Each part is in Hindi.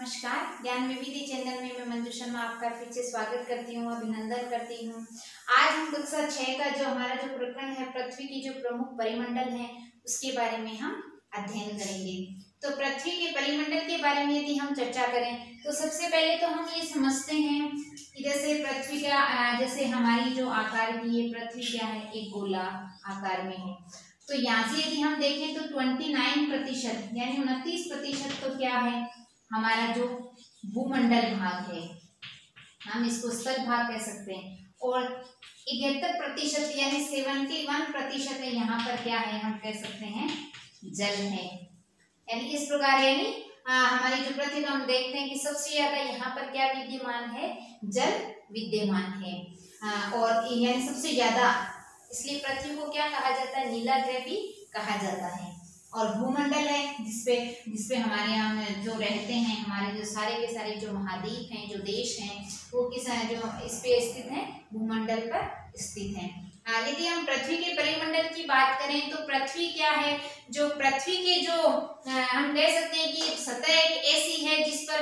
नमस्कार, ज्ञान विविधि चैनल में मैं मंजू शर्मा आपका फिर से स्वागत करती हूँ, अभिनंदन करती हूँ। आज हम कक्षा 6 का जो हमारा जो प्रकरण है पृथ्वी की जो प्रमुख परिमंडल है उसके बारे में हम अध्ययन करेंगे। तो पृथ्वी के परिमंडल के बारे में यदि हम चर्चा करें तो सबसे पहले तो हम ये समझते हैं कि जैसे पृथ्वी का जैसे हमारी जो आकार की ये पृथ्वी क्या है, एक गोला आकार में है। तो यहाँ से यदि हम देखें तो 29% यानी 29% तो क्या है, हमारा जो भूमंडल भाग है, हम इसको स्थल भाग कह सकते हैं। और 71% यानी 71% है, यहाँ पर क्या है, हम कह सकते हैं जल है। यानी इस प्रकार यानी हमारी जो पृथ्वी हम देखते हैं कि सबसे ज्यादा यहाँ पर क्या विद्यमान है, जल विद्यमान है। और यानी सबसे ज्यादा, इसलिए पृथ्वी को क्या कहा जाता है, नीला ग्रह भी कहा जाता है। और भूमंडल है जिसपे हमारे यहाँ जो रहते हैं, हमारे जो सारे के सारे जो महाद्वीप हैं, जो देश हैं, वो किस जो इस पे स्थित है, भूमंडल पर स्थित है। यदि हम पृथ्वी के परिमंडल की बात करें तो पृथ्वी क्या है, जो पृथ्वी के जो हम कह सकते हैं कि सतह एक ऐसी है जिस पर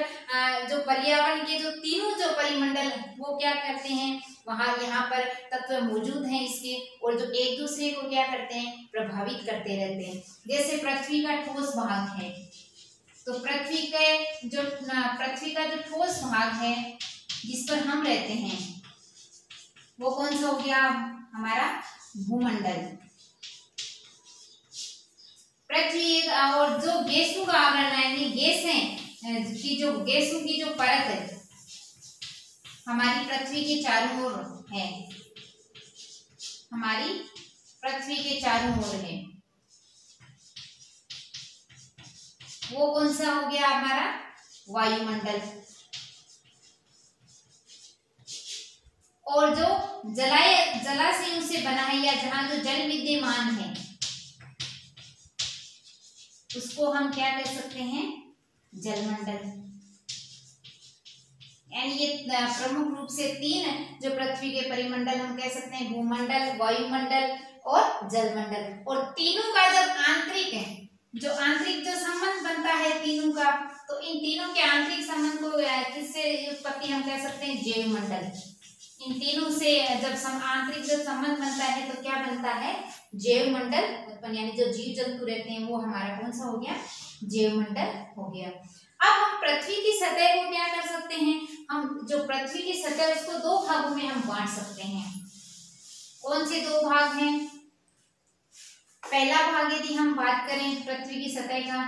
जो पर्यावरण के जो तीनों जो परिमंडल वो क्या करते हैं, वहां यहाँ पर तत्व मौजूद हैं इसके, और जो एक दूसरे को क्या करते हैं, प्रभावित करते रहते हैं। जैसे पृथ्वी का ठोस भाग है, तो पृथ्वी का जो ठोस भाग है जिस पर हम रहते हैं वो कौन सा हो गया, हमारा भूमंडल। पृथ्वी और जो गैसों का आवरण है, यानी गैस है कि जो गैसों की जो परत है हमारी पृथ्वी के चारों ओर है, हमारी पृथ्वी के चारों ओर है, वो कौन सा हो गया, हमारा वायुमंडल। और जो जलाशयों से बना है या जहां जो जल विद्यमान है उसको हम क्या कह सकते हैं, जलमंडल। यानी ये प्रमुख रूप से तीन जो पृथ्वी के परिमंडल हम कह सकते हैं, भूमंडल, वायुमंडल और जलमंडल। और तीनों का जब आंतरिक जो संबंध बनता है तीनों का, तो इन तीनों के आंतरिक संबंध को किससे उत्पत्ति हम कह सकते हैं, जैव मंडल। इन तीनों से जब आंतरिक जो संबंध बनता है तो क्या बनता है, जैव मंडल उत्पन्न। यानी जो जीव जंतु रहते हैं वो हमारा कौन सा हो गया, जैव मंडल हो गया। अब हम पृथ्वी की सतह को क्या कर सकते हैं, हम जो पृथ्वी की सतह उसको दो भागों में हम बांट सकते हैं। कौन से दो भाग हैं, पहला भाग यदि हम बात करें पृथ्वी की सतह का,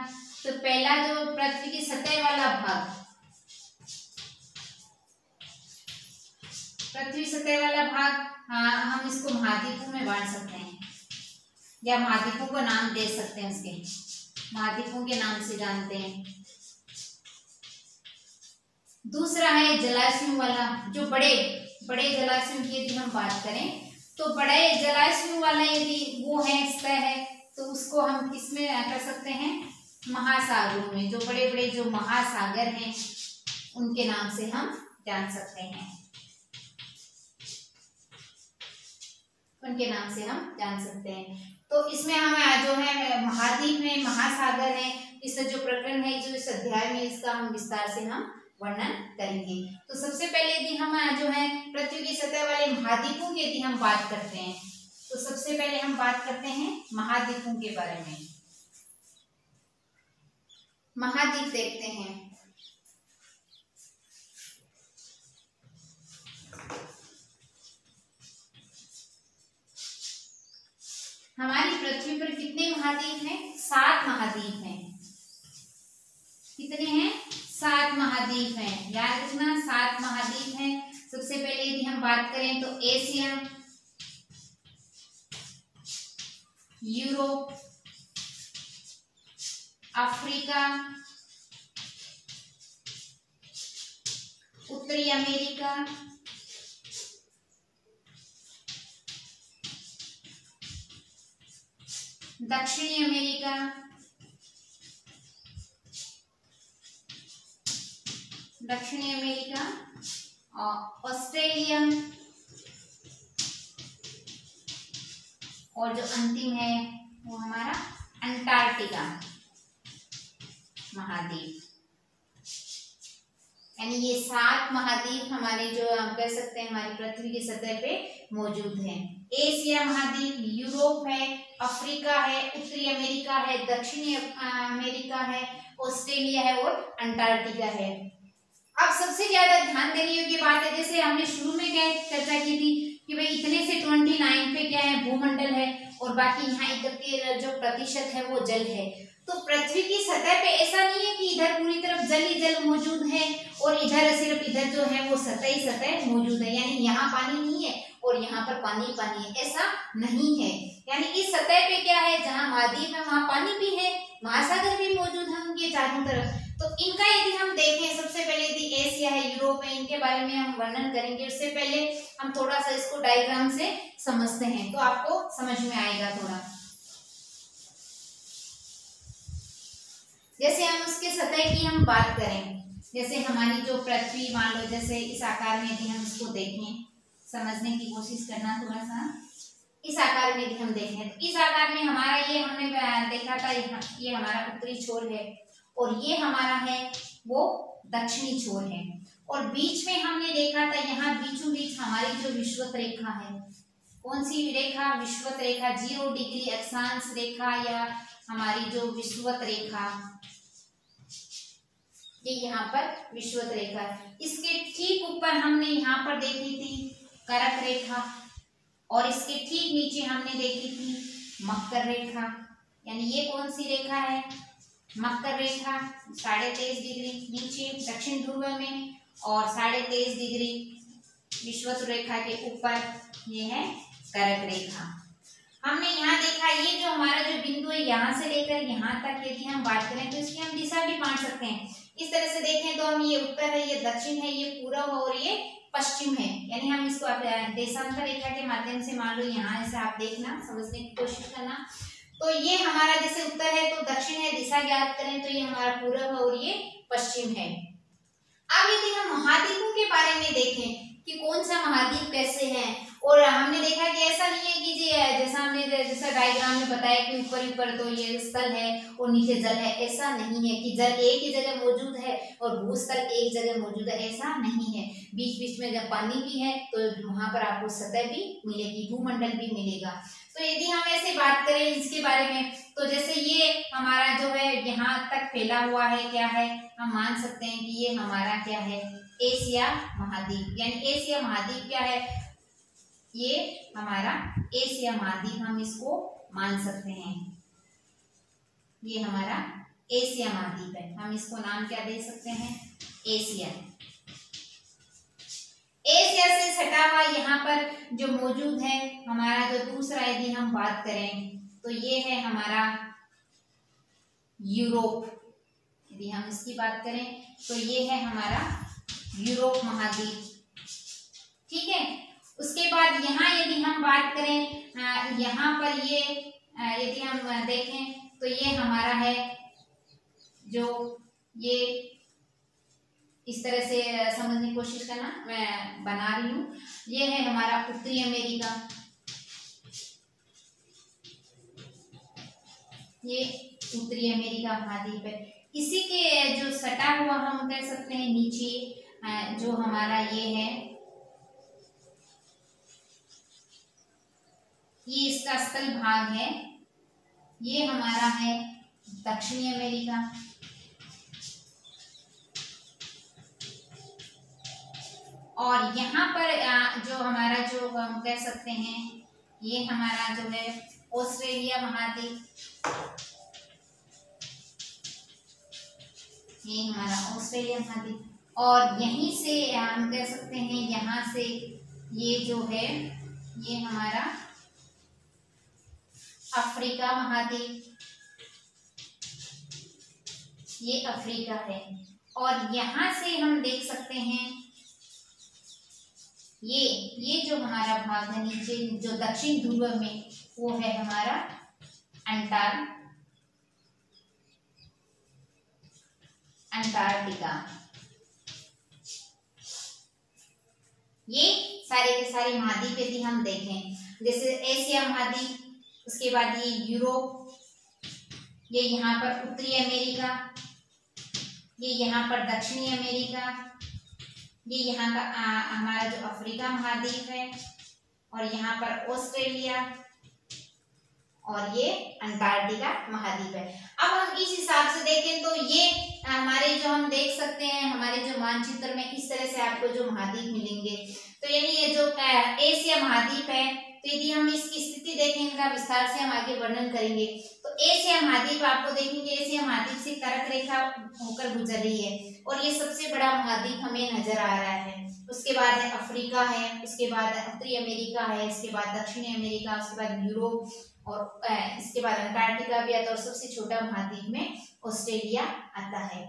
तो पहला जो पृथ्वी की सतह वाला भाग, पृथ्वी सतह वाला भाग, हम इसको महाद्वीपों में बांट सकते हैं या महाद्वीपों को नाम दे सकते हैं, उसके महाद्वीपों के नाम से जानते हैं। दूसरा है जलाशयों वाला, जो बड़े बड़े जलाशयों की यदि हम बात करें तो बड़े जलाशयों वाला यदि वो है सतह है तो उसको हम किसमें कर सकते हैं, महासागरों में। जो बड़े बड़े जो महासागर हैं उनके नाम से हम जान सकते हैं, उनके नाम से हम जान सकते हैं। तो इसमें हम जो है महाद्वीप है, महासागर है, इस जो प्रकरण है, जो इस अध्याय में इसका हम विस्तार से हम वर्णन करेंगे। तो सबसे पहले यदि हम जो है पृथ्वी की सतह वाले महाद्वीपों की यदि हम बात करते हैं तो सबसे पहले हम बात करते हैं महाद्वीपों के बारे में। महाद्वीप देखते हैं, हमारी पृथ्वी पर कितने महाद्वीप हैं, 7 महाद्वीप हैं। कितने हैं, 7 महाद्वीप हैं, याद रखना 7 महाद्वीप हैं। सबसे पहले यदि हम बात करें तो एशिया, यूरोप, अफ्रीका, उत्तरी अमेरिका, दक्षिणी अमेरिका, ऑस्ट्रेलिया, और जो अंतिम है वो हमारा अंटार्कटिका महाद्वीप। यानी ये 7 महाद्वीप हमारे जो हम कह सकते हैं हमारी पृथ्वी की सतह पे मौजूद हैं। एशिया महाद्वीप, यूरोप है, अफ्रीका है, उत्तरी अमेरिका है, दक्षिणी अमेरिका है, ऑस्ट्रेलिया है और अंटार्कटिका है। अब सबसे ज्यादा ध्यान देने योग्य बात है, जैसे हमने शुरू में क्या चर्चा की थी कि भाई इतने से 29 पे क्या है भूमंडल है और बाकी यहाँ इधर के जो प्रतिशत है वो जल है। तो पृथ्वी की सतह पे ऐसा नहीं है कि इधर पूरी तरफ जल ही जल मौजूद है और इधर सिर्फ इधर जो है वो सतह ही सतह मौजूद है, यानी यहाँ पानी नहीं है और यहाँ पर पानी ही पानी है, ऐसा नहीं है। यानी इस सतह पे क्या है, जहाँ महाद्वीप है वहाँ पानी भी है, महासागर भी मौजूद है उनके चारों तरफ। तो इनका यदि हम देखें, सबसे पहले यदि एशिया है, यूरोप है, इनके बारे में हम वर्णन करेंगे। उससे पहले हम थोड़ा सा इसको डायग्राम से समझते हैं तो आपको समझ में आएगा थोड़ा। जैसे हम उसके सतह की हम बात करें, जैसे हमारी जो पृथ्वी मान लो जैसे इस आकार में यदि हम इसको देखें, समझने की कोशिश करना थोड़ा सा। इस आकार में यदि हम देखें तो इस आकार में हमारा ये हमने देखा था, ये हमारा उत्तरी छोर है और ये हमारा है वो दक्षिणी छोर है। और बीच में हमने देखा था यहाँ बीचों बीच हमारी जो विषुवत रेखा है, कौन सी रेखा, विषुवत रेखा, 0 डिग्री अक्षांश रेखा या हमारी जो विषुवत रेखा, ये यहाँ पर विषुवत रेखा है। इसके ठीक ऊपर हमने यहाँ पर देखी थी करक रेखा और इसके ठीक नीचे हमने देखी थी मकर रेखा। यानी ये कौन सी रेखा है, मकर रेखा, 23.5 डिग्री नीचे दक्षिण ध्रुव में और 23.5 डिग्री विषुवत रेखा के ऊपर ये है करक रेखा। हमने यहाँ देखा ये जो हमारा जो बिंदु है यहाँ से लेकर यहाँ तक यदि हम बात करें तो इसकी हम दिशा भी बांट सकते हैं। इस तरह से देखें तो हम ये उत्तर है, ये दक्षिण है, ये पूर्व और ये पश्चिम है। यानी हम इसको देशांतर रेखा के माध्यम से मान लो यहाँ से आप देखना, समझने की कोशिश करना। तो ये हमारा जैसे उत्तर है तो दक्षिण है, दिशा ज्ञात करें तो ये हमारा पूर्व है और ये पश्चिम है। अब यदि हम महाद्वीपों के बारे में देखें कि कौन सा महाद्वीप कैसे है, और हमने देखा कि ऐसा नहीं है कि जैसा हमने जैसा डायग्राम में बताया कि ऊपर ऊपर तो ये स्थल है और नीचे जल है, ऐसा नहीं है कि जल एक ही जगह मौजूद है और भूस्थल एक जगह मौजूद है, ऐसा नहीं है। बीच बीच में जब पानी भी है तो वहां पर आपको सतह भी मिलेगी, भूमंडल भी मिलेगा। तो यदि हम ऐसे बात करें इसके बारे में तो जैसे ये हमारा जो है यहाँ तक फैला हुआ है, क्या है, हम मान सकते हैं कि ये हमारा क्या है, एशिया महाद्वीप। यानी एशिया महाद्वीप क्या है, ये हमारा एशिया महाद्वीप हम इसको मान सकते हैं। ये हमारा एशिया महाद्वीप है, हम इसको नाम क्या दे सकते हैं, एशिया। एशिया से सटा हुआ यहाँ पर जो मौजूद है हमारा जो दूसरा यदि हम बात करें तो ये है हमारा यूरोप। यदि हम इसकी बात करें तो ये है हमारा यूरोप महाद्वीप, ठीक है। उसके बाद यहाँ यदि हम बात करें यहाँ पर ये यदि हम देखें तो ये हमारा है जो ये इस तरह से समझने की कोशिश करना, मैं बना रही हूँ। ये है हमारा उत्तरी अमेरिका, ये उत्तरी अमेरिका महाद्वीप है। इसी के जो सटा हुआ हम कह सकते हैं नीचे जो हमारा ये है, ये इसका स्थल भाग है, ये हमारा है दक्षिणी अमेरिका। और यहाँ पर जो हमारा जो हम कह सकते हैं ये हमारा जो है ऑस्ट्रेलिया महाद्वीप, ये हमारा ऑस्ट्रेलिया महाद्वीप। और यहीं से हम कह सकते हैं यहाँ से ये जो है ये हमारा अफ्रीका महाद्वीप, ये अफ्रीका है। और यहाँ से हम देख सकते हैं ये जो हमारा भाग है नीचे जो दक्षिण ध्रुव में वो है हमारा अंटार्कटिका। ये सारे के सारे महाद्वीप यदि हम देखें जैसे एशिया महाद्वीप, उसके बाद ये यूरोप, ये यहाँ पर उत्तरी अमेरिका, ये यहाँ पर दक्षिणी अमेरिका, ये यहाँ का हमारा जो अफ्रीका महाद्वीप है, और यहाँ पर ऑस्ट्रेलिया, और ये अंटार्कटिका महाद्वीप है। अब हम इस हिसाब से देखें तो ये हमारे जो हम देख सकते हैं हमारे जो मानचित्र में इस तरह से आपको जो महाद्वीप मिलेंगे। तो यानी ये जो एशिया महाद्वीप है, तो यदि हम इसकी स्थिति देखें, इनका विस्तार से हम आगे वर्णन करेंगे। तो एशिया महाद्वीप आपको देखेंगे, एशिया महाद्वीप से कर्क रेखा होकर गुजर रही है, और ये सबसे बड़ा महाद्वीप हमें नजर आ रहा है। उसके बाद है अफ्रीका है, उसके बाद उत्तरी अमेरिका है, इसके बाद दक्षिणी अमेरिका, उसके बाद यूरोप, और इसके बाद अंटार्कटिका भी आता है, और सबसे छोटा महाद्वीप में ऑस्ट्रेलिया आता है।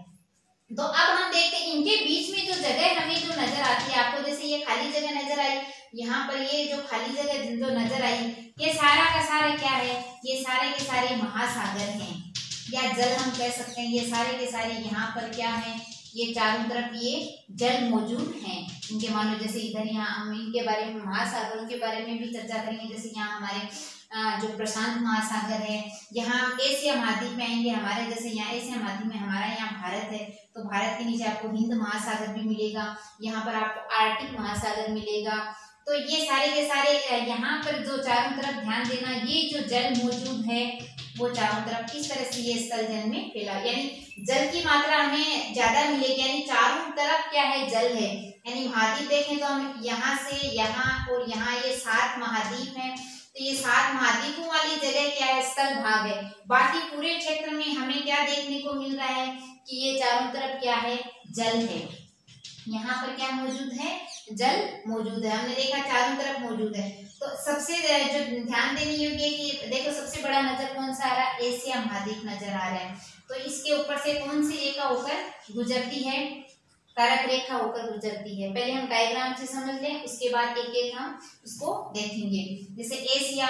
तो अब हम देखते हैं इनके बीच में जो जगह हमें जो नजर आती है, आपको जैसे ये खाली जगह नजर आई, यहाँ पर ये जो खाली जगह जो नजर आई, ये सारा का सारा क्या है, ये सारे के सारे महासागर हैं, या जल हम कह सकते हैं। ये सारे के सारे यहाँ पर क्या है, ये चारों तरफ ये जल मौजूद हैं इनके। मानो जैसे इधर यहाँ हम इनके बारे में, महासागरों के बारे में भी चर्चा करेंगे। जैसे यहाँ हमारे जो प्रशांत महासागर है, यहाँ एशिया महाद्वीप में आएंगे हमारे, जैसे यहाँ एशिया महाद्वीप में हमारा यहाँ भारत है, तो भारत के नीचे आपको हिंद महासागर भी मिलेगा, यहाँ पर आपको आर्कटिक महासागर मिलेगा। तो ये सारे के सारे यहाँ पर जो चारों तरफ ध्यान देना, ये जो जल मौजूद है वो चारों तरफ किस तरह से ये स्थल जल में फैला, यानी जल की मात्रा हमें ज्यादा मिलेगी, यानी चारों तरफ क्या है, जल है। यानी महाद्वीप देखें तो हम यहाँ से यहाँ और यहाँ ये 7 महाद्वीप हैं, तो ये 7 महाद्वीपों वाली जगह क्या है, स्थल भाग है। बाकी पूरे क्षेत्र में हमें क्या देखने को मिल रहा है कि ये चारों तरफ क्या है, जल है। यहाँ पर क्या मौजूद है, जल मौजूद है, हमने देखा चारों तरफ मौजूद है। तो सबसे जो ध्यान देने योग्य कि देखो सबसे बड़ा नजर कौन सा आ रहा है, एशिया महाद्वीप नजर आ रहा है। तो इसके ऊपर से कौन सी रेखा होकर गुजरती है, कर्क रेखा होकर गुजरती है। पहले हम डायग्राम से समझ लें, उसके बाद एक एक हम उसको देखेंगे। जैसे एशिया,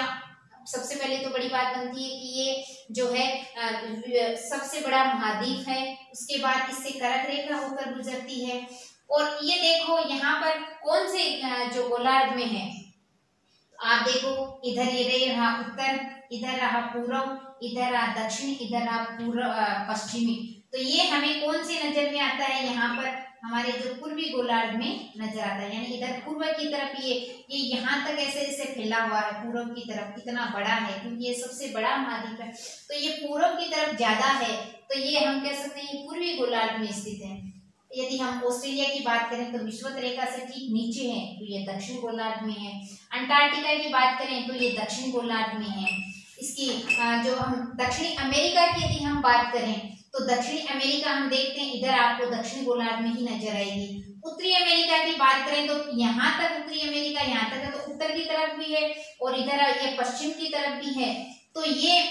सबसे पहले तो बड़ी बात बनती है कि ये जो है सबसे बड़ा महाद्वीप है, उसके बाद इससे कर्क रेखा होकर गुजरती है। और ये देखो यहाँ पर कौन से जो गोलार्ध में है, आप देखो इधर ये रहा उत्तर, इधर रहा पूर्व, इधर रहा दक्षिण, इधर रहा पूर्व पश्चिमी। तो ये हमें कौन सी नजर में आता है, यहाँ पर हमारे जो पूर्वी गोलार्ध में नजर आता है। यानी इधर पूर्व की तरफ ये यहाँ तक ऐसे ऐसे फैला हुआ है, पूर्व की तरफ कितना बड़ा है, क्योंकि ये सबसे बड़ा महाद्वीप है, तो ये पूर्व की तरफ ज्यादा है, तो ये हम कह सकते हैं ये पूर्वी गोलार्ध में स्थित है। यदि हम ऑस्ट्रेलिया की बात करें तो विषुवत रेखा से ठीक नीचे है, तो ये दक्षिण गोलार्ध में है। अंटार्कटिका की बात करें तो ये दक्षिण गोलार्ध में है। इसकी जो हम दक्षिणी अमेरिका की यदि हम बात करें तो दक्षिणी अमेरिका हम देखते हैं इधर आपको दक्षिण गोलार्ध में ही नजर आएगी। उत्तरी अमेरिका की बात करें तो यहाँ तक उत्तरी अमेरिका यहाँ तक है, तो उत्तर की तरफ भी है और इधर ये पश्चिम की तरफ भी है। तो ये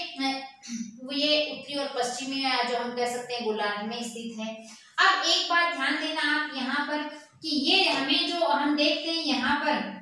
उत्तरी और पश्चिमी जो हम कह सकते हैं गोलार्ध में स्थित है। अब एक बात ध्यान देना आप यहाँ पर कि ये हमें जो हम देखते हैं यहाँ पर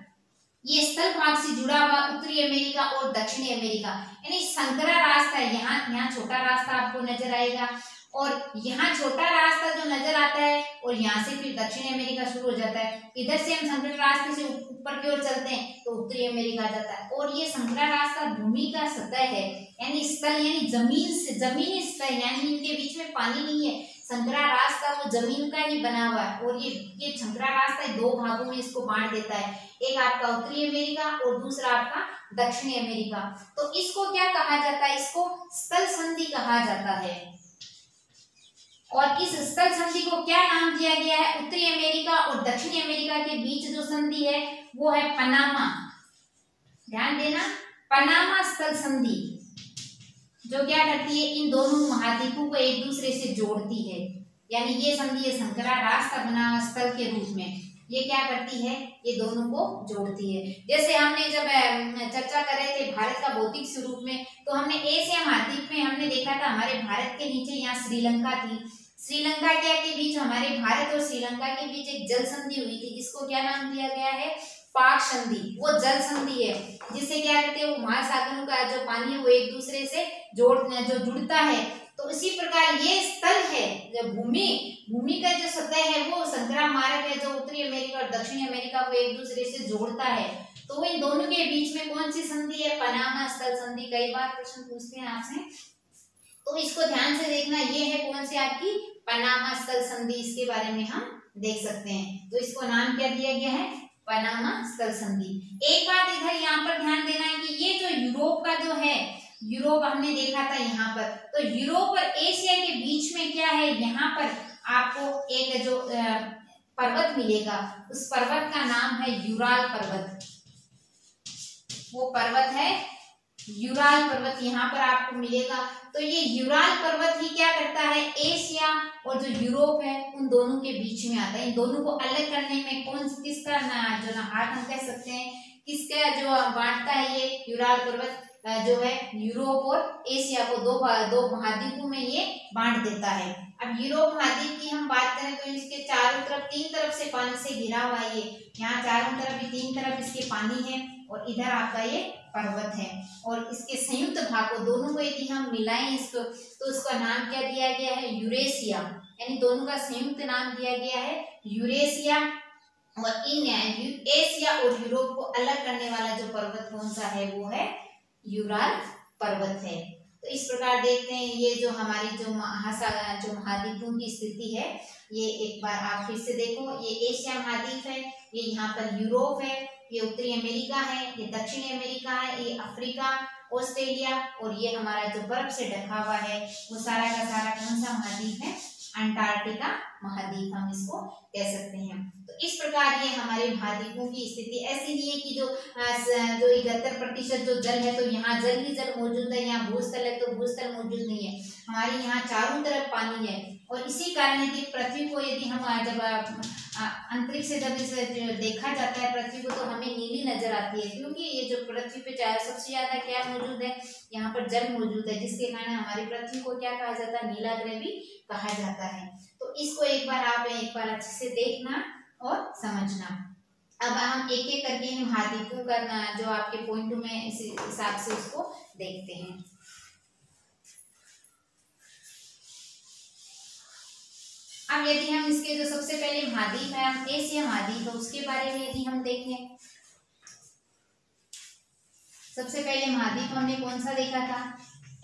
ये स्थल भाग से जुड़ा हुआ उत्तरी अमेरिका और दक्षिणी अमेरिका, यानी संकरा रास्ता है। यहाँ छोटा रास्ता आपको नजर आएगा और यहाँ छोटा रास्ता जो नजर आता है और यहाँ से फिर दक्षिणी अमेरिका शुरू हो जाता है। इधर से हम संकरा रास्ते से ऊपर की ओर चलते हैं तो उत्तरी अमेरिका जाता है। और ये संकरा रास्ता भूमि का सतह है, यानी स्थल यानी जमीन से जमीनी सतह, यानी इनके बीच में पानी नहीं है। संकरा रास्ता वो जमीन का ही बना हुआ है और ये संकरा रास्ता 2 भागों में इसको बांट देता है, एक आपका उत्तरी अमेरिका और दूसरा आपका दक्षिणी अमेरिका। तो इसको क्या कहा जाता है, इसको स्थल संधि कहा जाता है। और इस स्थल संधि को क्या नाम दिया गया है, उत्तरी अमेरिका और दक्षिणी अमेरिका के बीच जो संधि है वो है पनामा। ध्यान देना, पनामा स्थल संधि जो क्या करती है, इन दोनों महाद्वीपों को एक दूसरे से जोड़ती है। यानी ये संधि संकरा रास्ता बना स्थल के रूप में ये क्या करती है, ये दोनों को जोड़ती है। जैसे हमने जब चर्चा कर रहे थे भारत का भौतिक स्वरूप में, तो हमने एशिया महाद्वीप में हमने देखा था हमारे भारत के नीचे यहाँ श्रीलंका थी। श्रीलंका के बीच, हमारे भारत और श्रीलंका के बीच एक जल संधि हुई थी जिसको क्या नाम दिया गया है, पाक संधि। वो जल संधि है जिससे क्या कहते हैं, वो महासागरों का जो पानी है वो एक दूसरे से जो जुड़ता है। तो इसी प्रकार ये स्थल है, जो भूमि का जो सतह है वो संकरा मार्ग है जो उत्तरी अमेरिका और दक्षिणी अमेरिका को एक दूसरे से जोड़ता है। तो इन दोनों के बीच में कौन सी संधि है, पनामा स्थल संधि। कई बार प्रश्न पूछते हैं आपसे, तो इसको ध्यान से देखना, ये है कौन सी आपकी पनामा स्थल संधि, इसके बारे में हम देख सकते हैं। तो इसको नाम क्या दिया गया है, पनामा स्थल संधि। एक बात इधर यहाँ पर ध्यान देना है कि ये जो यूरोप का जो है, यूरोप हमने देखा था यहाँ पर, तो यूरोप और एशिया के बीच में क्या है, यहाँ पर आपको एक जो पर्वत मिलेगा, उस पर्वत का नाम है यूराल पर्वत। वो पर्वत है यूराल पर्वत, यहाँ पर आपको मिलेगा। तो ये यूराल पर्वत ही क्या करता है, एशिया और जो यूरोप है उन दोनों के बीच में आता है। इन दोनों को अलग करने में किसका जो हाथ हम कह सकते हैं, किसका जो बांटता है, ये यूराल पर्वत जो है यूरोप और एशिया को दो महाद्वीपों में ये बांट देता है। अब यूरोप महाद्वीप की हम बात करें तो इसके चारों तरफ, तीन तरफ से पानी से घिरा हुआ है। ये यहाँ चारों तरफ, तीन तरफ इसके पानी है और इधर आपका ये पर्वत है। और इसके संयुक्त भाग को, दोनों को यदि हम मिलाएं इसको, तो उसका नाम क्या दिया गया है, यूरेशिया। यानी दोनों का संयुक्त नाम दिया गया है यूरेशिया। और इन एशिया और यूरोप को अलग करने वाला जो पर्वत कौन सा है, वो है यूराल पर्वत है। तो इस प्रकार देखते हैं ये जो हमारी जो महाद्वीपों की स्थिति है, ये एक बार आप फिर से देखो। ये एशिया महाद्वीप है, ये यहाँ पर यूरोप है, ये उत्तरी अमेरिका है, ये दक्षिणी अमेरिका है, ये अफ्रीका, ऑस्ट्रेलिया, और ये हमारा जो बर्फ से ढका हुआ है वो सारा का सारा कौन सा महाद्वीप है, अंटार्कटिका महाद्वीप हम इसको कह सकते हैं। तो इस प्रकार ये हमारे महाद्वीपों की स्थिति ऐसी नहीं है कि जो 71% जो जल है तो यहाँ जल ही जल मौजूद है, यहाँ भूस्थल है तो भूस्थल मौजूद नहीं है। हमारे यहाँ चारों तरफ पानी है। और इसी कारण यदि पृथ्वी को, यदि हम जब अंतरिक्ष से जब इसे देखा जाता है पृथ्वी को, तो हमें नीली नजर आती है, क्योंकि ये जो पृथ्वी पे सबसे ज्यादा क्या मौजूद है, यहाँ पर जल मौजूद है, जिसके कारण हमारी पृथ्वी को क्या कहा जाता है, नीला ग्रह भी कहा जाता है। तो इसको एक बार अच्छे से देखना और समझना। अब हम एक एक करके महाद्वीपों का जो आपके पॉइंट में इस हिसाब से उसको देखते हैं। अब यदि हम इसके जो सबसे पहले महाद्वीप है, हम एशिया महाद्वीप है, उसके बारे में यदि हम देखें, सबसे पहले महाद्वीप हमने कौन सा देखा था,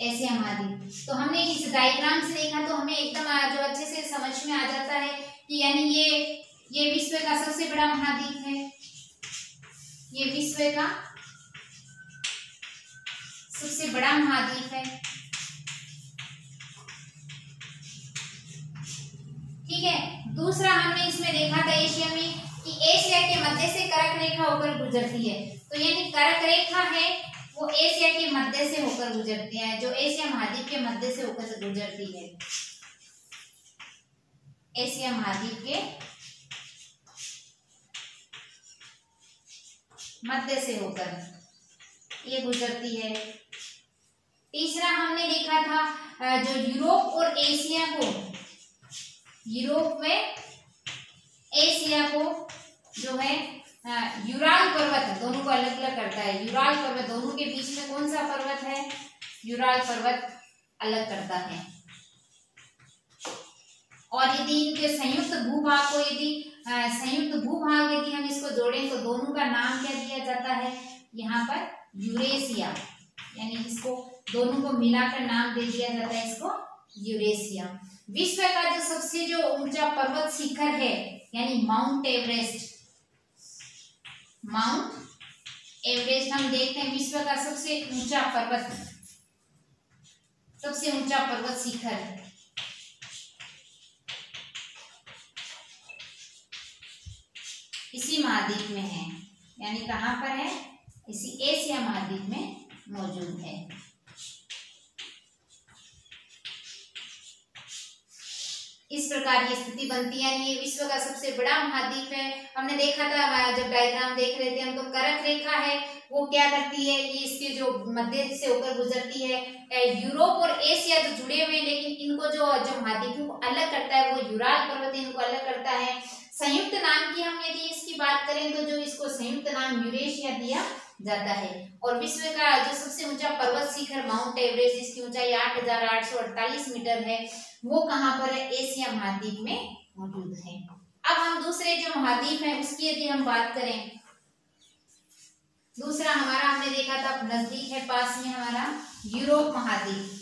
एशिया महाद्वीप। तो हमने इस डायग्राम से देखा तो हमें एकदम जो अच्छे से समझ में आ जाता है कि यानी ये विश्व का सबसे बड़ा महाद्वीप है, ये विश्व का सबसे बड़ा महाद्वीप है, ठीक है। दूसरा हमने इसमें देखा था एशिया में कि एशिया के मध्य से कर्क रेखा होकर गुजरती है। तो यानी कर्क रेखा है वो एशिया के मध्य से होकर गुजरती है, जो एशिया महाद्वीप के मध्य से होकर गुजरती है, एशिया महाद्वीप के मध्य से होकर ये गुजरती है। तीसरा हमने देखा था जो यूरोप और एशिया को, यूरोप में एशिया को जो है यूराल पर्वत, दोनों को अलग अलग करता है। यूराल पर्वत, दोनों के बीच में कौन सा पर्वत है, यूराल पर्वत अलग करता है। और यदि इनके संयुक्त भूभाग को, यदि संयुक्त भूभाग यदि हम इसको जोड़ें तो दोनों का नाम क्या दिया जाता है, यहाँ पर यूरेशिया, यानी इसको दोनों को मिलाकर नाम दे दिया जाता है इसको यूरेशिया। विश्व का जो सबसे जो ऊंचा पर्वत शिखर है, यानी माउंट एवरेस्ट, माउंट एवरेस्ट हम देखते हैं विश्व का सबसे ऊंचा पर्वत, सबसे ऊंचा पर्वत शिखर इसी महाद्वीप में है, यानी कहाँ पर है, इसी एशिया महाद्वीप में मौजूद है। इस प्रकार की स्थिति बनती है, ये विश्व का सबसे बड़ा महाद्वीप है। हमने देखा था जब डायग्राम देख रहे थे हम, तो कर्क रेखा है वो क्या करती है, ये इसके जो मध्य से होकर गुजरती है। यूरोप और एशिया जो जुड़े हुए हैं, लेकिन इनको जो महाद्वीपों को अलग करता है वो यूराल पर्वत इनको अलग करता है। संयुक्त नाम की हम यदि इसकी बात करें तो जो इसको संयुक्त नाम यूरेशिया दिया जाता है। और विश्व का जो सबसे ऊंचा पर्वत शिखर माउंट एवरेस्ट, जिसकी ऊंचाई 8,848 मीटर है, वो कहाँ पर है, एशिया महाद्वीप में मौजूद है। अब हम दूसरे जो महाद्वीप है उसकी यदि हम बात करें, दूसरा हमारा हमने देखा था नजदीक है, पास में हमारा यूरोप महाद्वीप।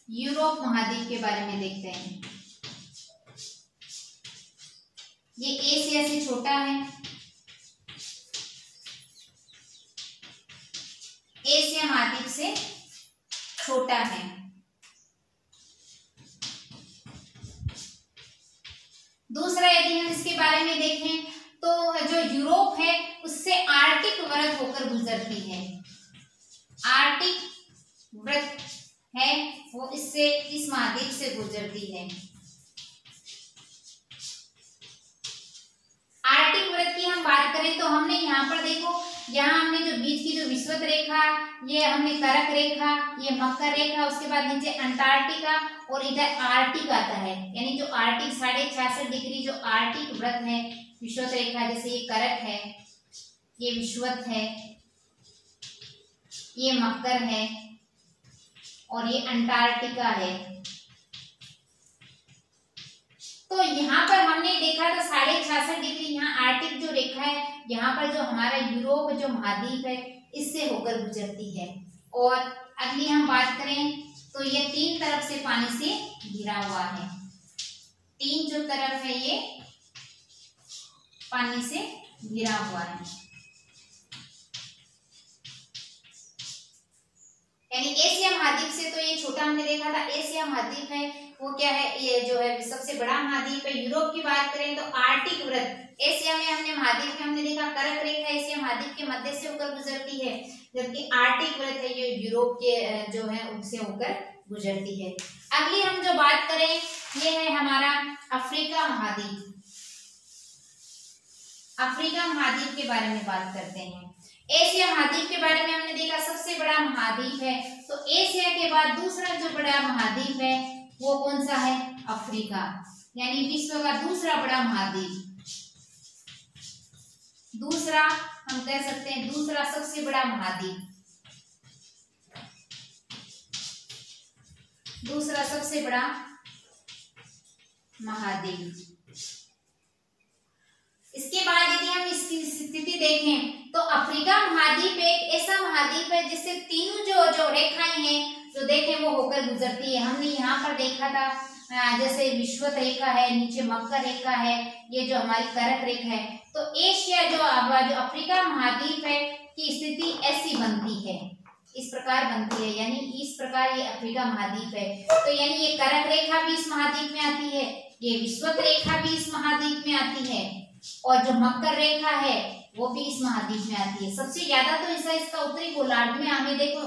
यूरोप महाद्वीप के बारे में देखते हैं। ये एशिया से छोटा है, एशिया महाद्वीप से छोटा है। दूसरा यदि हम इसके बारे में देखें तो जो यूरोप है उससे आर्कटिक वृत्त होकर गुजरती है। आर्कटिक वृत्त है वो इससे, इस महाद्वीप से गुजरती है। आर्कटिक वृत्त की हम बात करें तो हमने यहाँ पर देखो, यहाँ हमने जो बीच की जो विषुवत रेखा, ये हमने करक रेखा, ये मकर रेखा, उसके बाद नीचे अंटार्कटिका और इधर आर्कटिक आता है। यानी जो आर्कटिक 66.5 डिग्री जो आर्कटिक वृत्त है, विषुवत रेखा, जैसे ये करक है, ये विषुवत है, ये मकर है और ये अंटार्कटिका है। तो यहाँ पर हमने देखा था 66.5 डिग्री, यहाँ आर्कटिक जो रेखा है, यहाँ पर जो हमारा यूरोप जो महाद्वीप है इससे होकर गुजरती है। और अगली हम बात करें तो ये 3 तरफ से पानी से घिरा हुआ है। 3 जो तरफ है ये पानी से घिरा हुआ है। यानी एशिया महाद्वीप से तो ये छोटा हमने देखा था, एशिया महाद्वीप है वो क्या है, ये जो है सबसे बड़ा महाद्वीप है। यूरोप की बात करें तो आर्कटिक वृत्त, एशिया में हमने महाद्वीप में हमने देखा करक रेखा एशिया महाद्वीप के मध्य से होकर गुजरती है, जबकि आर्कटिक वृत्त है ये यूरोप के जो है उनसे होकर गुजरती है। अगली हम जो बात करें ये है हमारा अफ्रीका महाद्वीप। अफ्रीका महाद्वीप के बारे में बात करते हैं। एशिया महाद्वीप के बारे में हमने देखा सबसे बड़ा महाद्वीप है, तो एशिया के बाद दूसरा जो बड़ा महाद्वीप है वो कौन सा है, अफ्रीका। यानी विश्व का दूसरा बड़ा महाद्वीप, दूसरा हम कह सकते हैं दूसरा सबसे बड़ा महाद्वीप, दूसरा सबसे बड़ा महाद्वीप। इसके बाद यदि हम इसकी स्थिति देखें तो अफ्रीका महाद्वीप एक ऐसा महाद्वीप है जिससे तीनों जो रेखाएं हैं जो देखें वो होकर गुजरती है। हमने यहाँ पर देखा था जैसे विषुवत रेखा है, नीचे मकर रेखा है, ये जो हमारी करक रेखा है। तो एशिया जो अफ्रीका महाद्वीप है की स्थिति ऐसी बनती है, इस प्रकार बनती है, यानी इस प्रकार ये अफ्रीका महाद्वीप है। तो यानी ये करक रेखा भी इस महाद्वीप में आती है, ये विषुवत रेखा भी इस महाद्वीप में आती है और जो मकर रेखा है वो भी इस महाद्वीप में आती है। सबसे ज्यादा तो हिस्सा इसका उत्तरी गोलार्ध में, हमें देखो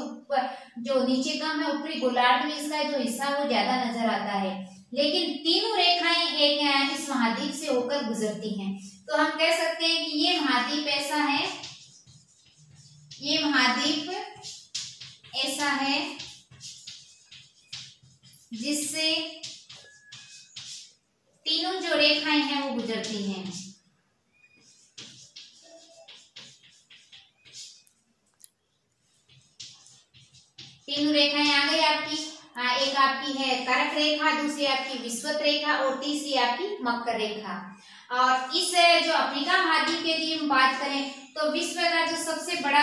जो नीचे कम है उत्तरी गोलार्ध में इसका जो हिस्सा वो ज्यादा नजर आता है, लेकिन तीनों रेखाएं एक इस महाद्वीप से होकर गुजरती हैं। तो हम कह सकते हैं कि ये महाद्वीप ऐसा है, ये महाद्वीप ऐसा है जिससे तीनों जो रेखाएं हैं वो गुजरती हैं। तीनों रेखाएं आ गई आपकी, एक आपकी है करक रेखा, दूसरी आपकी विषुवत रेखा और तीसरी आपकी मकर रेखा। और इस जो अफ्रीका महाद्वीप के लिए हम बात करें तो विश्व का जो सबसे बड़ा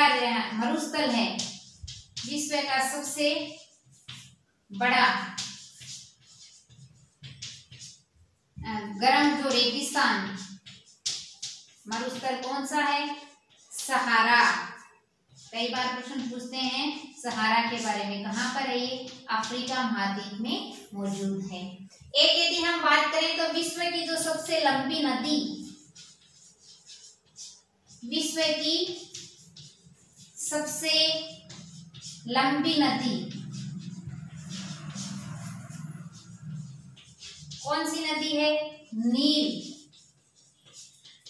मरुस्थल है, विश्व का सबसे बड़ा गर्म जो रेगिस्तान मरुस्थल कौन सा है, सहारा। कई बार प्रश्न पूछते हैं सहारा के बारे में, कहाँ पर है ये, अफ्रीका महाद्वीप में मौजूद है। एक यदि हम बात करें तो विश्व की जो सबसे लंबी नदी, विश्व की सबसे लंबी नदी कौन सी नदी है, नील।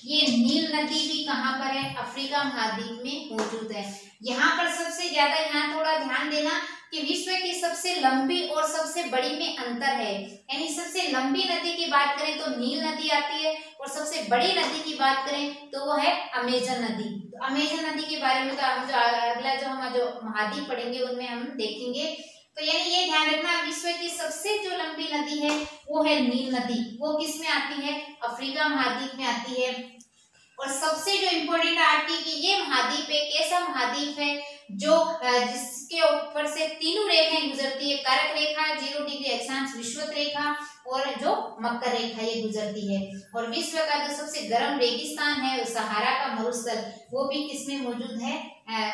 ये नील नदी भी कहाँ पर है, अफ्रीका महाद्वीप में मौजूद है। यहाँ पर सबसे ज्यादा, यहाँ थोड़ा ध्यान देना कि विश्व की सबसे लंबी और सबसे बड़ी में अंतर है। यानी सबसे लंबी नदी की बात करें तो नील नदी आती है और सबसे बड़ी नदी की बात करें तो वो है अमेजन नदी। तो अमेजन नदी के बारे में तो हम जो अगला हम जो महाद्वीप पढ़ेंगे उनमें हम देखेंगे। तो यानी ये ध्यान रखना, विश्व की सबसे जो लंबी नदी है वो है नील नदी। वो किस में आती है, अफ्रीका महाद्वीप में आती है। और सबसे जो इम्पोर्टेंट आती है कि ये महाद्वीप एक ऐसा महाद्वीप है जो जिसके ऊपर से तीनों रेखाएं गुजरती है, कर्क रेखा, 0 डिग्री अक्षांश विषुवत रेखा और जो मकर रेखा ये गुजरती है। और विश्व का जो सबसे गर्म रेगिस्तान है, सहारा का मरुस्थल, वो भी किसमें मौजूद है,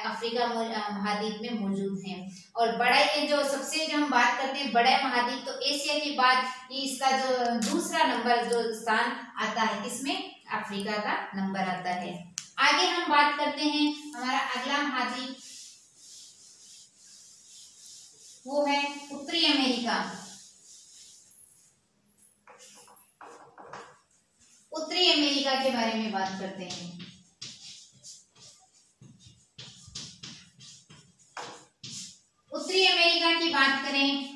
अफ्रीका महाद्वीप में मौजूद है। और बड़ा ये जो सबसे जो हम बात करते हैं बड़ा महाद्वीप, तो एशिया के बाद ये इसका जो दूसरा नंबर जो स्थान आता है किसमें, अफ्रीका का नंबर आता है। आगे हम बात करते हैं हमारा अगला महाद्वीप, वो है उत्तरी अमेरिका। उत्तरी अमेरिका के बारे में बात करते हैं। उत्तरी अमेरिका की बात करें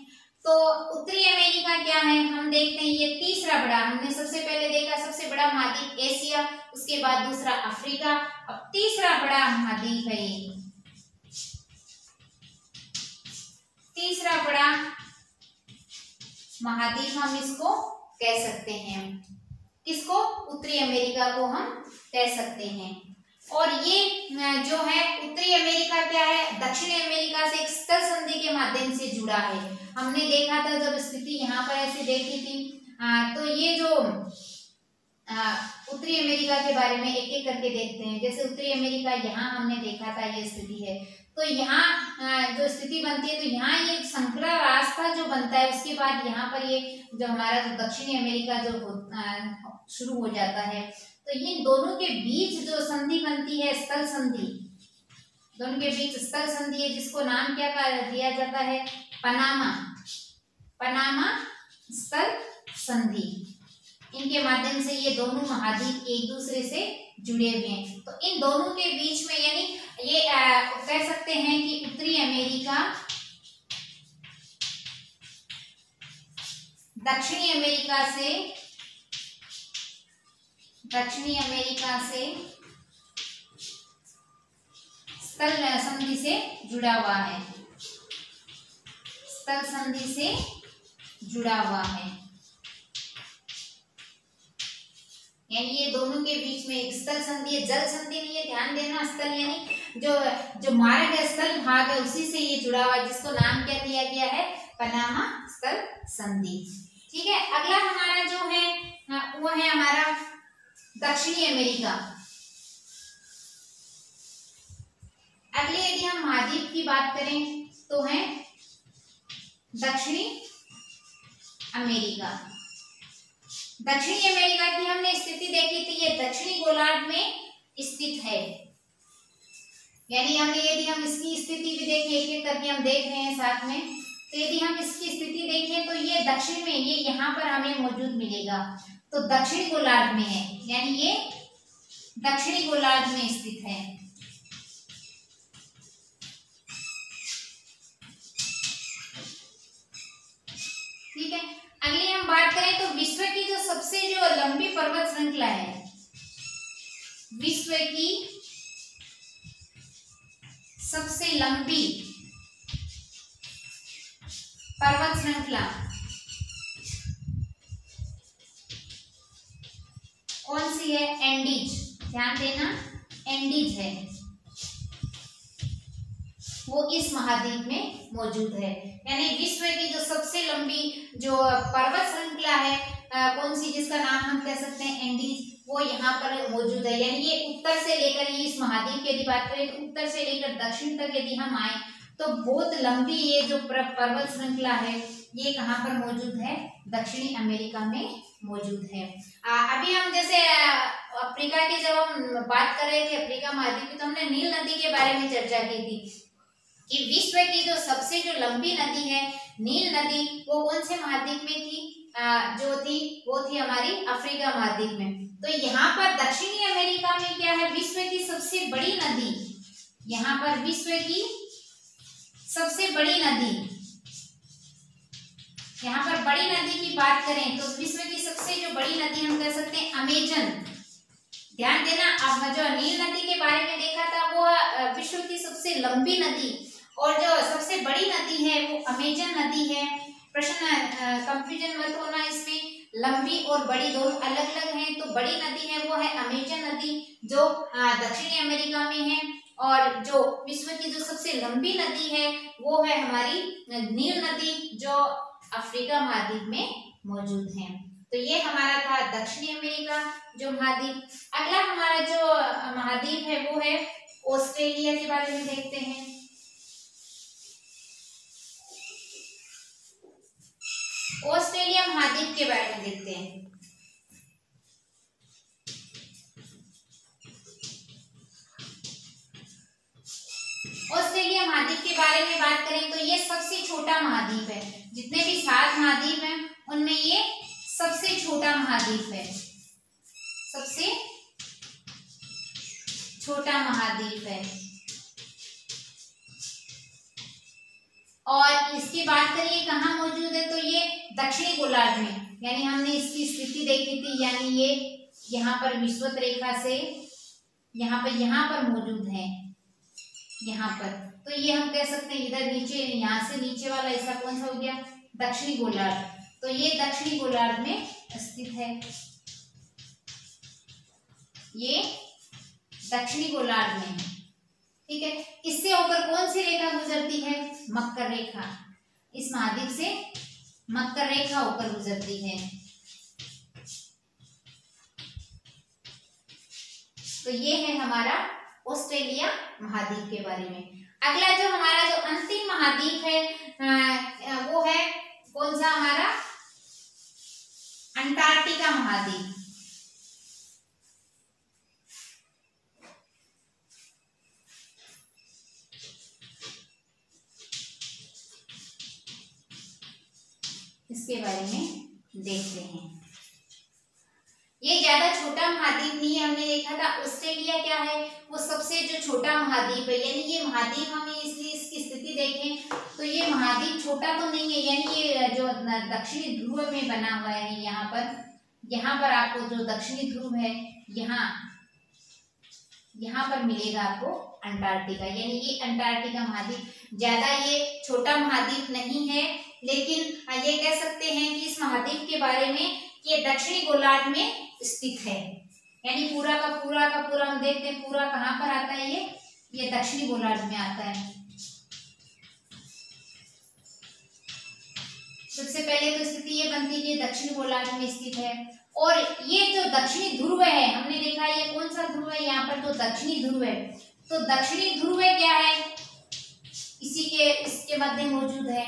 तो उत्तरी अमेरिका क्या है, हम देखते हैं ये तीसरा बड़ा, हमने सबसे पहले देखा सबसे बड़ा महाद्वीप एशिया, उसके बाद दूसरा अफ्रीका, अब तीसरा बड़ा महाद्वीप है ये, तीसरा बड़ा महाद्वीप हम इसको कह सकते हैं, किसको, उत्तरी अमेरिका को हम कह सकते हैं। और ये जो है उत्तरी अमेरिका क्या है, दक्षिणी अमेरिका से एक स्थल संधि के माध्यम से जुड़ा है। हमने देखा था जब स्थिति यहाँ पर ऐसे देखी थी, तो ये जो उत्तरी अमेरिका के बारे में एक एक करके देखते हैं। जैसे उत्तरी अमेरिका यहाँ हमने देखा था ये स्थिति है, तो यहाँ जो स्थिति बनती है तो यहाँ ये संकरा रास्ता जो बनता है, उसके बाद यहाँ पर ये जो हमारा जो दक्षिणी अमेरिका जो शुरू हो जाता है, तो ये दोनों के बीच जो संधि बनती है स्थल संधि, दोनों के बीच स्थल संधि है, जिसको नाम क्या दिया जाता है, पनामा, पनामा स्थल संधि। इनके माध्यम से ये दोनों महाद्वीप एक दूसरे से जुड़े हुए हैं। तो इन दोनों के बीच में यानी ये कह सकते हैं कि उत्तरी अमेरिका दक्षिणी अमेरिका से स्थल संधि से जुड़ा हुआ है, स्थल संधि से जुड़ा हुआ है। यानी ये दोनों के बीच में एक स्थल संधि है, जल संधि नहीं है, ध्यान देना। स्थल यानी जो मार्ग है, स्थल भाग है, उसी से ये जुड़ा हुआ है, जिसको नाम क्या दिया गया है, पनामा स्थल संधि। ठीक है, अगला हमारा जो है वो है हमारा दक्षिणी अमेरिका। अगले यदि हम महाद्वीप की बात करें तो है दक्षिणी अमेरिका। दक्षिणी अमेरिका की हमने स्थिति देखी थी, ये दक्षिणी गोलार्ध में स्थित है। यानी हमने यदि हम इसकी स्थिति भी देखें, एक एक करके हम देख रहे हैं साथ में, तो यदि हम इसकी स्थिति देखें तो ये दक्षिण में, ये यहाँ पर हमें मौजूद मिलेगा, तो दक्षिणी गोलार्ध में है, यानी ये दक्षिणी गोलार्ध में स्थित है। ठीक है, अगली हम बात करें तो विश्व की जो सबसे जो लंबी पर्वत श्रृंखला है, विश्व की सबसे लंबी पर्वत श्रृंखला कौन सी है, एंडीज, ध्यान देना, एंडीज है, वो इस महाद्वीप में मौजूद है। यानी विश्व की जो सबसे लंबी जो पर्वत श्रृंखला है कौन सी, जिसका नाम हम कह सकते हैं एंडीज, वो यहाँ पर मौजूद है। यानी ये उत्तर से लेकर, ये इस महाद्वीप की यदि बात करें तो उत्तर से लेकर दक्षिण तक यदि हम आए तो बहुत लंबी ये जो पर्वत श्रृंखला है ये कहाँ पर मौजूद है, दक्षिणी अमेरिका में मौजूद है। अभी हम जैसे अफ्रीका की जब हम बात कर रहे थे, अफ्रीका महाद्वीप की, तो हमने नील नदी के बारे में चर्चा की थी कि विश्व की जो सबसे जो लंबी नदी है नील नदी, वो कौन से महाद्वीप में थी, जो थी वो थी हमारी अफ्रीका महाद्वीप में। तो यहाँ पर दक्षिणी अमेरिका में क्या है, विश्व की सबसे बड़ी नदी, यहाँ पर विश्व की सबसे बड़ी नदी, यहाँ पर बड़ी नदी की बात करें तो विश्व की सबसे जो बड़ी नदी हम कह सकते हैं अमेजन। ध्यान देना, अब जो नील नदी के बारे में देखा था वो विश्व की सबसे लंबी नदी, और जो सबसे बड़ी नदी है वो अमेजन नदी है। प्रश्न कंफ्यूजन मत होना इसमें, लंबी और बड़ी दोनों अलग अलग हैं। तो बड़ी नदी है वो है अमेजन नदी, जो दक्षिणी अमेरिका में है, और जो विश्व की जो सबसे लंबी नदी है वो है हमारी नील नदी, जो अफ्रीका महाद्वीप में मौजूद है। तो ये हमारा था दक्षिणी अमेरिका जो महाद्वीप। अगला हमारा जो महाद्वीप है वो है ऑस्ट्रेलिया के बारे में देखते हैं। ऑस्ट्रेलिया महाद्वीप के बारे में देखते हैं। ऑस्ट्रेलिया महाद्वीप के बारे में बात करें तो ये सबसे छोटा महाद्वीप है। जितने भी 7 महाद्वीप हैं उनमें ये सबसे छोटा महाद्वीप है, सबसे छोटा महाद्वीप है। और इसकी बात करिए कहाँ मौजूद है, तो ये दक्षिणी गोलार्ध में, यानी हमने इसकी स्थिति देखी थी, यानी ये यहाँ पर विषुवत रेखा से यहाँ पर मौजूद है, यहाँ पर। तो ये हम कह सकते हैं इधर नीचे, यहाँ से नीचे वाला हिस्सा कौन सा हो गया, दक्षिणी गोलार्ध। तो ये दक्षिणी गोलार्ध में स्थित है, ये दक्षिणी गोलार्ध में, ठीक है। इससे होकर कौन सी रेखा गुजरती है, मकर रेखा। इस महाद्वीप से मकर रेखा होकर गुजरती है। तो ये है हमारा ऑस्ट्रेलिया महाद्वीप के बारे में। अगला जो हमारा जो अंतिम महाद्वीप है वो है कौन सा हमारा, अंटार्कटिका महाद्वीप। इसके बारे में देखते हैं। ये ज्यादा छोटा महाद्वीप नहीं है, हमने देखा था ऑस्ट्रेलिया क्या है, वो सबसे जो छोटा महाद्वीप है। यानी ये महाद्वीप हमें इसलिए इसकी स्थिति देखें तो ये महाद्वीप छोटा तो नहीं है, यानी ये जो दक्षिणी ध्रुव में बना हुआ है, यहाँ पर आपको जो दक्षिणी ध्रुव है यहाँ पर मिलेगा आपको अंटार्कटिका, यानी ये अंटार्कटिका महाद्वीप। ज्यादा ये छोटा महाद्वीप नहीं है, लेकिन ये कह सकते हैं कि इस महाद्वीप के बारे में ये दक्षिणी गोलार्ध में स्थित है। यानी पूरा का पूरा हम देखते हैं पूरा कहाँ पर आता है, ये दक्षिणी गोलार्ध में आता है। सबसे पहले तो स्थिति ये बनती है कि दक्षिणी गोलार्ध में स्थित है। और ये जो दक्षिणी ध्रुव है, हमने देखा ये कौन सा ध्रुव है, यहाँ पर जो दक्षिणी ध्रुव है, तो दक्षिणी ध्रुव क्या है, इसके मध्य मौजूद है।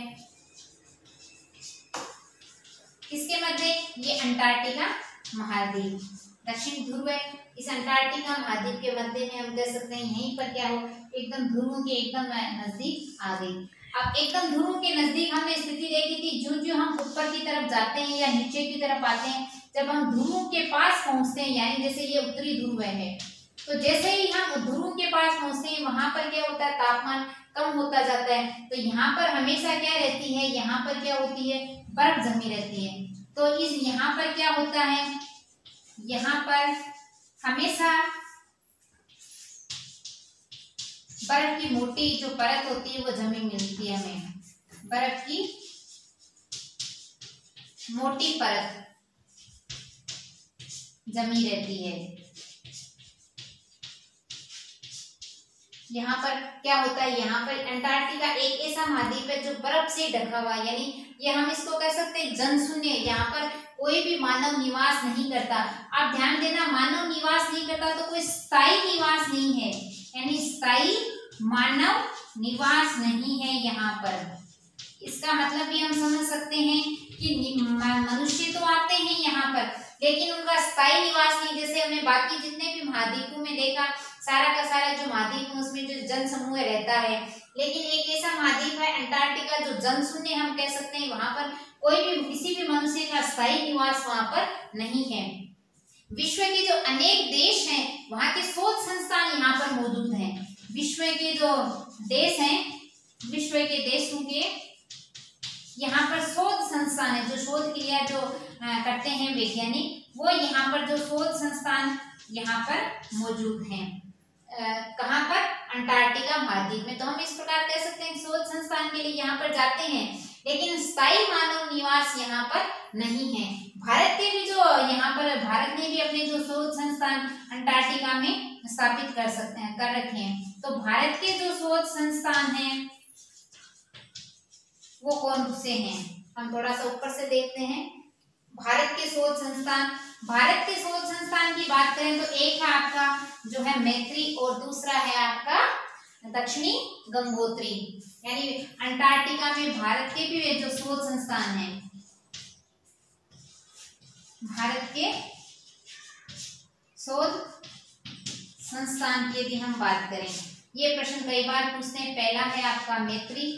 किसके मध्य, ये अंटार्कटिका महाद्वीप दक्षिण ध्रुव है। इस अंटार्कटिका महाद्वीप के मध्य में हम कह सकते हैं यहीं पर क्या हो, एकदम ध्रुवों के एकदम नजदीक आ गई। अब एकदम ध्रुवों के नजदीक हमने स्थिति देखी थी, जो हम ऊपर की तरफ जाते हैं या नीचे की तरफ आते हैं, जब हम ध्रुवों के पास पहुंचते हैं, यानी जैसे ये उत्तरी ध्रुव है, तो जैसे ही हम ध्रुवों के पास पहुंचते हैं वहां पर क्या होता है, तापमान कम होता जाता है। तो यहाँ पर हमेशा क्या रहती है, यहाँ पर क्या होती है, बर्फ जमी रहती है। तो इस यहाँ पर क्या होता है, यहाँ पर हमेशा बर्फ की मोटी जो परत होती है वो जमी मिलती है हमें, बर्फ की मोटी परत जमी रहती है। यहाँ पर क्या होता है, यहाँ पर अंटार्कटिका एक ऐसा महाद्वीप है जो बर्फ से ढका हुआ, यानी ये हम इसको कह सकते हैं जनशून्य। यहाँ पर कोई भी मानव निवास नहीं करता। आप ध्यान देना, मानव निवास नहीं करता तो कोई स्थायी निवास नहीं है, यानी स्थायी मानव निवास नहीं है यहाँ पर। इसका मतलब भी हम समझ सकते हैं कि मनुष्य तो आते हैं यहाँ पर, लेकिन उनका स्थायी निवास नहीं। जैसे हमने बाकी जितने भी महाद्वीपों में देखा, सारा का सारा जो महाद्वीप है उसमें जो जन समूह रहता है, लेकिन एक ऐसा महाद्वीप है अंटार्कटिका जो जनशून्य हम कह सकते हैं। वहां पर कोई भी किसी भी मनुष्य का स्थायी निवास वहां पर नहीं है। विश्व के जो अनेक देश हैं वहां के शोध संस्थान यहाँ पर मौजूद हैं। विश्व के जो देश हैं, विश्व के देशों के यहाँ पर शोध संस्थान है, जो शोध क्रिया जो करते हैं वैज्ञानिक, वो यहाँ पर जो शोध संस्थान यहाँ पर मौजूद हैं। कहाँ पर, अंटार्कटिका महाद्वीप में। तो हम इस प्रकार कह सकते हैं शोध संस्थान के लिए यहाँ पर जाते हैं, लेकिन स्थायी मानव निवास यहाँ पर नहीं है। भारत के भी जो यहाँ पर, भारत ने भी अपने जो शोध संस्थान अंटार्कटिका में स्थापित कर रखे हैं। तो भारत के जो शोध संस्थान हैं वो कौन से हैं? हम थोड़ा सा ऊपर से देखते हैं। भारत के शोध संस्थान की बात करें तो एक है आपका जो है मैत्री और दूसरा है आपका दक्षिणी गंगोत्री। यानी अंटार्कटिका में भारत के भी जो शोध संस्थान है, भारत के शोध संस्थान की यदि हम बात करें, ये प्रश्न कई बार पूछते हैं। पहला है आपका मैत्री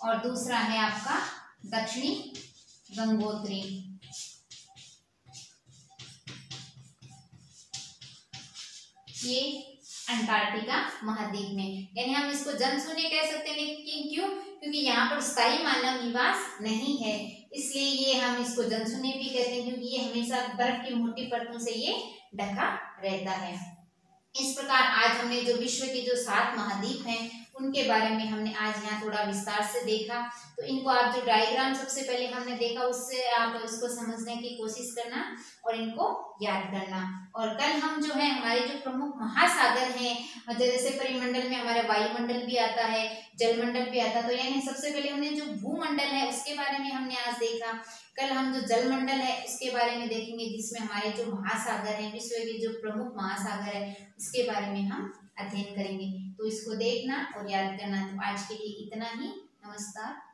और दूसरा है आपका दक्षिणी गंगोत्री। ये अंटार्कटिका महाद्वीप में, यानी हम इसको जनशून्य कह सकते हैं। लेकिन क्यों? क्योंकि यहाँ पर स्थायी मानव निवास नहीं है, इसलिए ये हम इसको जनशून्य भी कहते हैं, क्योंकि ये हमेशा बर्फ की मोटी परतों से ये ढका रहता है। इस प्रकार आज हमने जो विश्व के जो 7 महाद्वीप हैं उनके बारे में हमने आज यहाँ थोड़ा विस्तार से देखा। तो इनको आप जो डायग्राम सबसे पहले हमने देखा उससे आप इसको समझने की कोशिश करना और इनको याद करना। और कल हम जो है हमारे जो प्रमुख महासागर हैं, जैसे परिमंडल में हमारा वायुमंडल भी आता है, जलमंडल भी आता है, तो यानी सबसे पहले हमने जो भूमंडल है उसके बारे में हमने आज देखा। कल हम जो जलमंडल है उसके बारे में देखेंगे, जिसमें हमारे जो महासागर है, विश्व के जो प्रमुख महासागर है उसके बारे में हम अध्ययन करेंगे। तो इसको देखना और याद करना। तो आज के लिए इतना ही। नमस्कार।